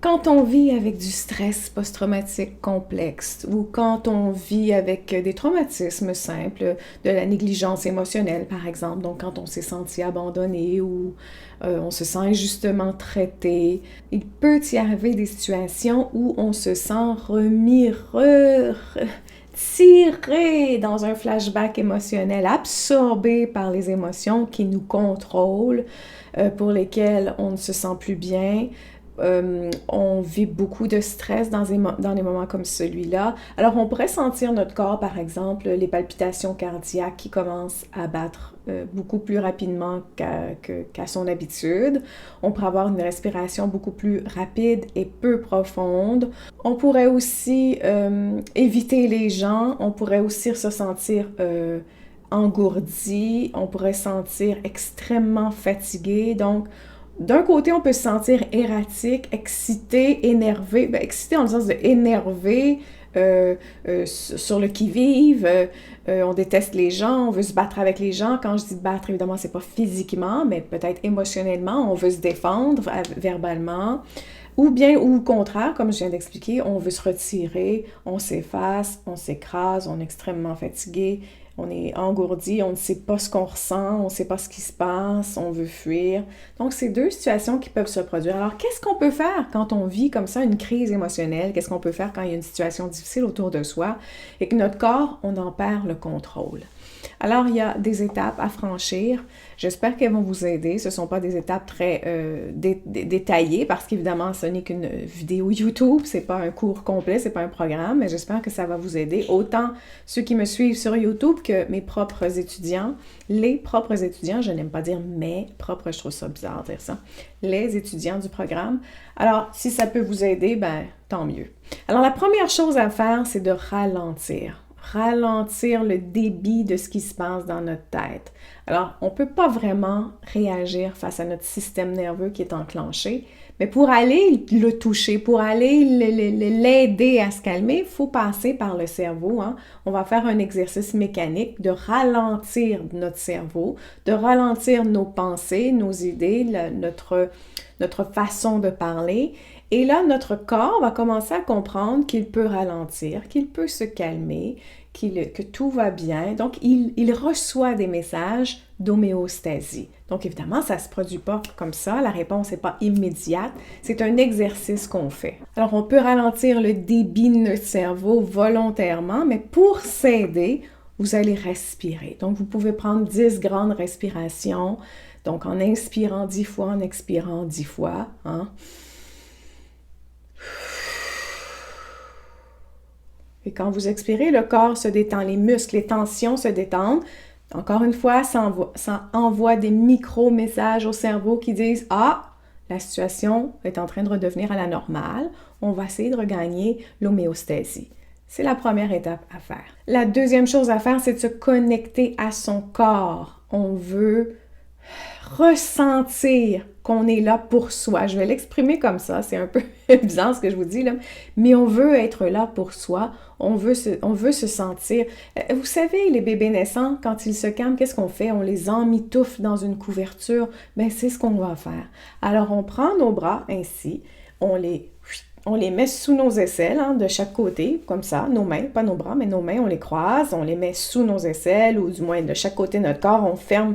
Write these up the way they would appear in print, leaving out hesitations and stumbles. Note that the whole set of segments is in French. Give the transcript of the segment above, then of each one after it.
Quand on vit avec du stress post-traumatique complexe ou quand on vit avec des traumatismes simples, de la négligence émotionnelle par exemple, donc quand on s'est senti abandonné ou on se sent injustement traité, il peut y arriver des situations où on se sent tiré dans un flashback émotionnel, absorbé par les émotions qui nous contrôlent, pour lesquelles on ne se sent plus bien. On vit beaucoup de stress dans des moments comme celui-là. Alors, on pourrait sentir notre corps, par exemple, les palpitations cardiaques qui commencent à battre beaucoup plus rapidement qu'à son habitude. On pourrait avoir une respiration beaucoup plus rapide et peu profonde. On pourrait aussi éviter les gens. On pourrait aussi se sentir engourdi. On pourrait se sentir extrêmement fatigué. Donc, d'un côté, on peut se sentir erratique, excité, énervé. Ben, excité dans le sens de énervé, sur le qui-vive. On déteste les gens, on veut se battre avec les gens. Quand je dis battre, évidemment, c'est pas physiquement, mais peut-être émotionnellement. On veut se défendre verbalement. Ou bien, ou au contraire, comme je viens d'expliquer, on veut se retirer, on s'efface, on s'écrase, on est extrêmement fatigué, on est engourdi, on ne sait pas ce qu'on ressent, on ne sait pas ce qui se passe, on veut fuir. Donc, c'est deux situations qui peuvent se produire. Alors, qu'est-ce qu'on peut faire quand on vit comme ça une crise émotionnelle? Qu'est-ce qu'on peut faire quand il y a une situation difficile autour de soi et que notre corps, on en perd le contrôle? Alors, il y a des étapes à franchir. J'espère qu'elles vont vous aider. Ce ne sont pas des étapes très détaillées parce qu'évidemment, ce n'est qu'une vidéo YouTube. Ce n'est pas un cours complet, ce n'est pas un programme, mais j'espère que ça va vous aider. Autant ceux qui me suivent sur YouTube que mes propres étudiants. Les propres étudiants, je n'aime pas dire mes propres, je trouve ça bizarre de dire ça. Les étudiants du programme. Alors, si ça peut vous aider, ben tant mieux. Alors, la première chose à faire, c'est de ralentir. Ralentir le débit de ce qui se passe dans notre tête. Alors, on ne peut pas vraiment réagir face à notre système nerveux qui est enclenché, mais pour aller le toucher, pour aller l'aider à se calmer, il faut passer par le cerveau. Hein? On va faire un exercice mécanique de ralentir notre cerveau, de ralentir nos pensées, nos idées, notre façon de parler. Et là, notre corps va commencer à comprendre qu'il peut ralentir, qu'il peut se calmer, que tout va bien. Donc, il reçoit des messages d'homéostasie. Donc, évidemment, ça ne se produit pas comme ça. La réponse n'est pas immédiate. C'est un exercice qu'on fait. Alors, on peut ralentir le débit de notre cerveau volontairement, mais pour s'aider, vous allez respirer. Donc, vous pouvez prendre 10 grandes respirations. Donc, en inspirant 10 fois, en expirant 10 fois. Hein? Et quand vous expirez, le corps se détend, les muscles, les tensions se détendent. Encore une fois, ça envoie des micro-messages au cerveau qui disent « Ah, la situation est en train de redevenir à la normale. On va essayer de regagner l'homéostasie. » C'est la première étape à faire. La deuxième chose à faire, c'est de se connecter à son corps. On veut ressentir qu'on est là pour soi. Je vais l'exprimer comme ça, c'est un peu bizarre ce que je vous dis là, mais on veut être là pour soi, on veut se sentir... Vous savez, les bébés naissants, quand ils se calment, qu'est-ce qu'on fait? On les emmitouffe dans une couverture. Ben, c'est ce qu'on va faire. Alors, on prend nos bras ainsi, on les met sous nos aisselles, hein, de chaque côté, comme ça, nos mains, pas nos bras, mais nos mains, on les croise, on les met sous nos aisselles, ou du moins de chaque côté de notre corps, on ferme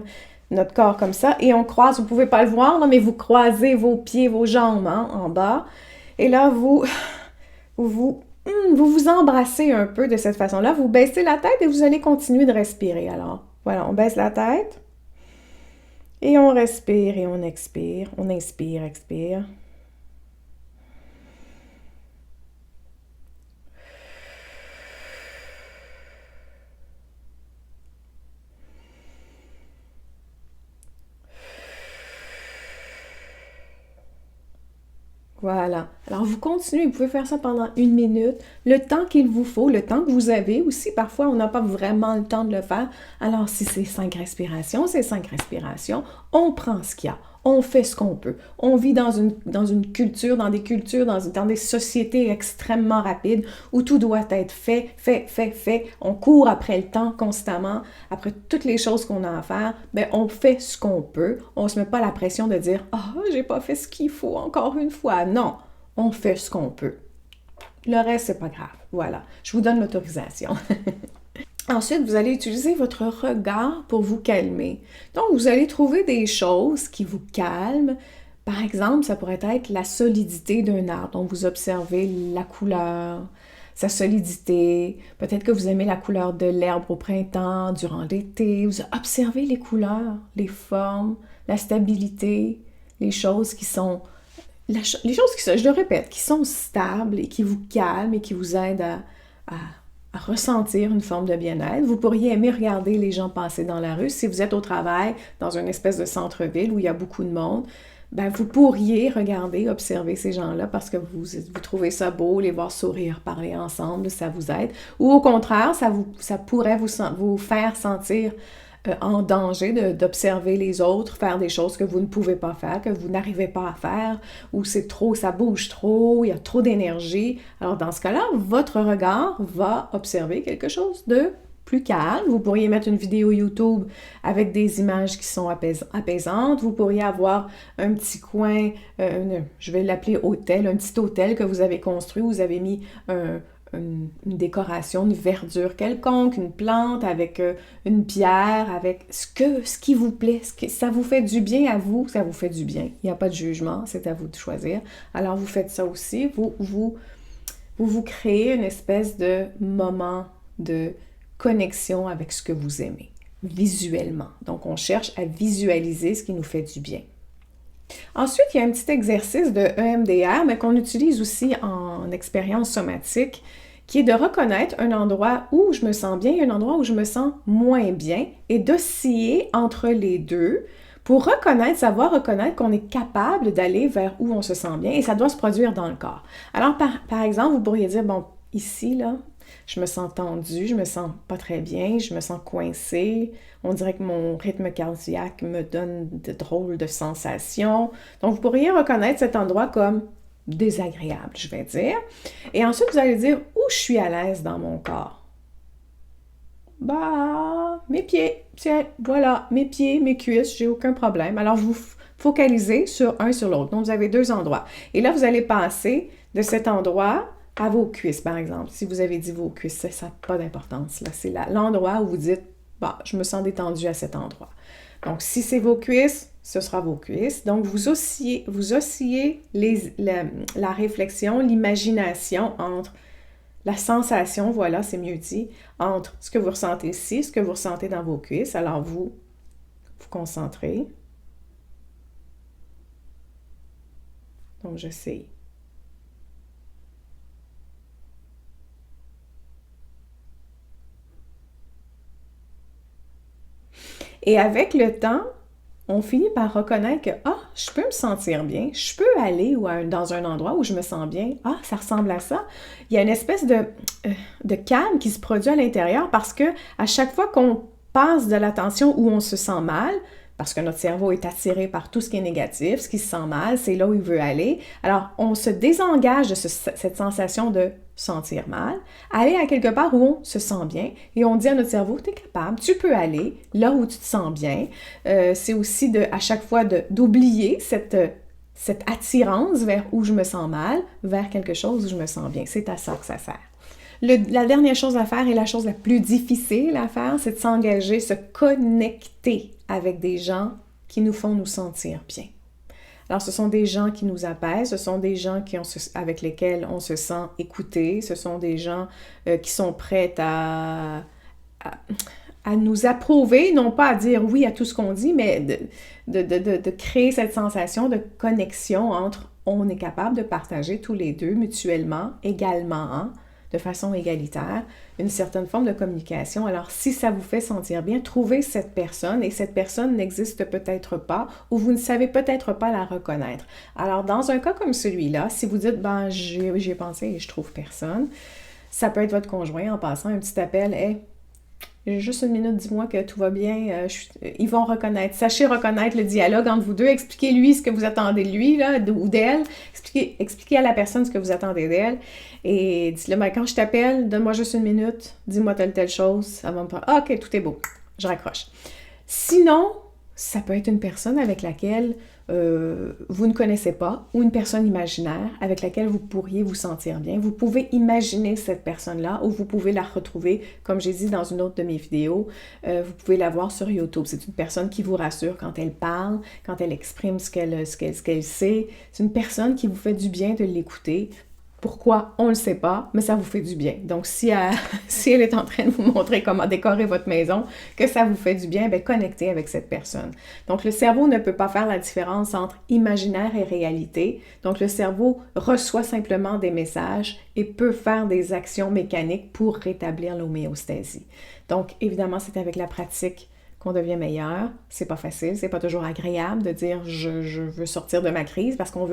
notre corps comme ça, et on croise, vous ne pouvez pas le voir, là, mais vous croisez vos pieds, vos jambes hein, en bas, et là, vous embrassez un peu de cette façon-là, vous baissez la tête et vous allez continuer de respirer. Alors, voilà, on baisse la tête, et on respire et on expire, on inspire, expire. Voilà. Alors, vous continuez, vous pouvez faire ça pendant 1 minute, le temps qu'il vous faut, le temps que vous avez aussi. Parfois, on n'a pas vraiment le temps de le faire. Alors, si c'est 5 respirations, c'est 5 respirations. On prend ce qu'il y a. On fait ce qu'on peut. On vit dans une culture, dans des sociétés extrêmement rapides où tout doit être fait. On court après le temps constamment, après toutes les choses qu'on a à faire. Ben, on fait ce qu'on peut. On ne se met pas la pression de dire « Ah, j'ai pas fait ce qu'il faut encore une fois. » Non, on fait ce qu'on peut. Le reste, c'est pas grave. Voilà, je vous donne l'autorisation. Ensuite, vous allez utiliser votre regard pour vous calmer. Donc, vous allez trouver des choses qui vous calment. Par exemple, ça pourrait être la solidité d'un arbre. Donc, vous observez la couleur, sa solidité. Peut-être que vous aimez la couleur de l'herbe au printemps, durant l'été. Vous observez les couleurs, les formes, la stabilité, les choses qui sont... les choses qui sont, je le répète, qui sont stables et qui vous calment et qui vous aident à ressentir une forme de bien-être. Vous pourriez aimer regarder les gens passer dans la rue. Si vous êtes au travail, dans une espèce de centre-ville où il y a beaucoup de monde, ben vous pourriez regarder, observer ces gens-là parce que vous trouvez ça beau, les voir sourire, parler ensemble, ça vous aide. Ou au contraire, ça pourrait vous faire sentir en danger d'observer les autres, faire des choses que vous ne pouvez pas faire, que vous n'arrivez pas à faire, ou c'est trop, ça bouge trop, il y a trop d'énergie. Alors dans ce cas-là, votre regard va observer quelque chose de plus calme. Vous pourriez mettre une vidéo YouTube avec des images qui sont apaisantes. Vous pourriez avoir un petit coin, je vais l'appeler hôtel, un petit hôtel que vous avez construit, où vous avez mis une décoration, une verdure quelconque, une plante avec une pierre, avec ce qui vous plaît, ça vous fait du bien à vous, ça vous fait du bien. Il n'y a pas de jugement, c'est à vous de choisir. Alors vous faites ça aussi, vous créez une espèce de moment de connexion avec ce que vous aimez, visuellement. Donc on cherche à visualiser ce qui nous fait du bien. Ensuite, il y a un petit exercice de EMDR, mais qu'on utilise aussi en expérience somatique, qui est de reconnaître un endroit où je me sens bien et un endroit où je me sens moins bien, et d'osciller entre les deux pour savoir reconnaître qu'on est capable d'aller vers où on se sent bien, et ça doit se produire dans le corps. Alors, par exemple, vous pourriez dire, bon, ici, là, je me sens tendue, je me sens pas très bien, je me sens coincée, on dirait que mon rythme cardiaque me donne de drôles de sensations. Donc, vous pourriez reconnaître cet endroit comme désagréable, je vais dire. Et ensuite, vous allez dire où je suis à l'aise dans mon corps. Bah, mes pieds, tiens, voilà, mes pieds, mes cuisses, j'ai aucun problème. Alors, vous focalisez sur l'autre. Donc, vous avez deux endroits. Et là, vous allez passer de cet endroit à vos cuisses, par exemple. Si vous avez dit vos cuisses, ça n'a pas d'importance. Là, c'est l'endroit où vous dites, bah, je me sens détendue à cet endroit. Donc, si c'est vos cuisses, ce sera vos cuisses. Donc, vous oscillez la réflexion, l'imagination entre la sensation, voilà, c'est mieux dit, entre ce que vous ressentez ici, ce que vous ressentez dans vos cuisses. Alors, vous concentrez. Donc, j'essaie. Et avec le temps, on finit par reconnaître que, je peux me sentir bien, je peux aller dans un endroit où je me sens bien, ça ressemble à ça. Il y a une espèce de calme qui se produit à l'intérieur parce que à chaque fois qu'on passe de l'attention où on se sent mal, parce que notre cerveau est attiré par tout ce qui est négatif, ce qui se sent mal, c'est là où il veut aller. Alors, on se désengage de cette sensation de sentir mal, aller à quelque part où on se sent bien et on dit à notre cerveau, tu es capable, tu peux aller là où tu te sens bien. C'est aussi à chaque fois d'oublier cette attirance vers où je me sens mal, vers quelque chose où je me sens bien. C'est à ça que ça sert. La dernière chose à faire et la chose la plus difficile à faire, c'est de s'engager, se connecter avec des gens qui nous font nous sentir bien. Alors, ce sont des gens qui nous apaisent, ce sont des gens avec lesquels on se sent écouté, ce sont des gens qui sont prêts à nous approuver, non pas à dire oui à tout ce qu'on dit, mais de créer cette sensation de connexion entre on est capable de partager tous les deux mutuellement, également, de façon égalitaire, une certaine forme de communication. Alors, si ça vous fait sentir bien, trouvez cette personne, et cette personne n'existe peut-être pas, ou vous ne savez peut-être pas la reconnaître. Alors, dans un cas comme celui-là, si vous dites, j'y ai pensé et je trouve personne, ça peut être votre conjoint en passant un petit appel, « Hey, j'ai juste une minute, dis-moi que tout va bien. » Ils vont reconnaître. Sachez reconnaître le dialogue entre vous deux. Expliquez-lui ce que vous attendez de lui là, ou d'elle. Expliquez à la personne ce que vous attendez d'elle. Et dites-le, quand je t'appelle, donne-moi juste une minute. Dis-moi telle chose. Ça va me faire, OK, tout est beau. Je raccroche. Sinon, ça peut être une personne avec laquelle vous ne connaissez pas ou une personne imaginaire avec laquelle vous pourriez vous sentir bien. Vous pouvez imaginer cette personne-là ou vous pouvez la retrouver, comme j'ai dit dans une autre de mes vidéos, vous pouvez la voir sur YouTube. C'est une personne qui vous rassure quand elle parle, quand elle exprime ce qu'elle sait. C'est une personne qui vous fait du bien de l'écouter. Pourquoi? On ne le sait pas, mais ça vous fait du bien. Donc, si elle est en train de vous montrer comment décorer votre maison, que ça vous fait du bien, bien, connectez avec cette personne. Donc, le cerveau ne peut pas faire la différence entre imaginaire et réalité. Donc, le cerveau reçoit simplement des messages et peut faire des actions mécaniques pour rétablir l'homéostasie. Donc, évidemment, c'est avec la pratique qu'on devient meilleur. C'est pas facile, c'est pas toujours agréable de dire je veux sortir de ma crise parce qu'on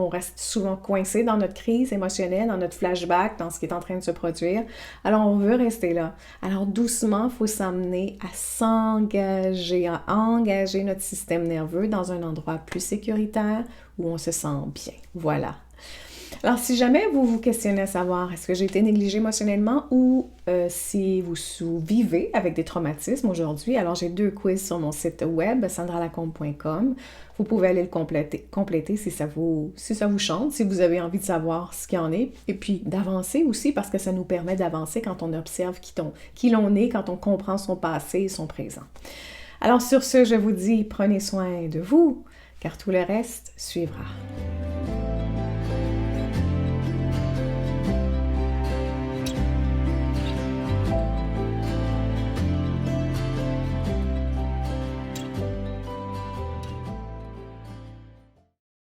reste souvent coincé dans notre crise émotionnelle, dans notre flashback, dans ce qui est en train de se produire. Alors on veut rester là. Alors doucement, il faut s'amener à s'engager, à engager notre système nerveux dans un endroit plus sécuritaire où on se sent bien. Voilà. Alors, si jamais vous vous questionnez à savoir est-ce que j'ai été négligée émotionnellement ou si vous vivez avec des traumatismes aujourd'hui, alors j'ai 2 quiz sur mon site web, sandralacombe.com. Vous pouvez aller le compléter si ça vous chante, si vous avez envie de savoir ce qu'il y en est. Et puis d'avancer aussi parce que ça nous permet d'avancer quand on observe qui l'on est, quand on comprend son passé et son présent. Alors sur ce, je vous dis, prenez soin de vous, car tout le reste suivra.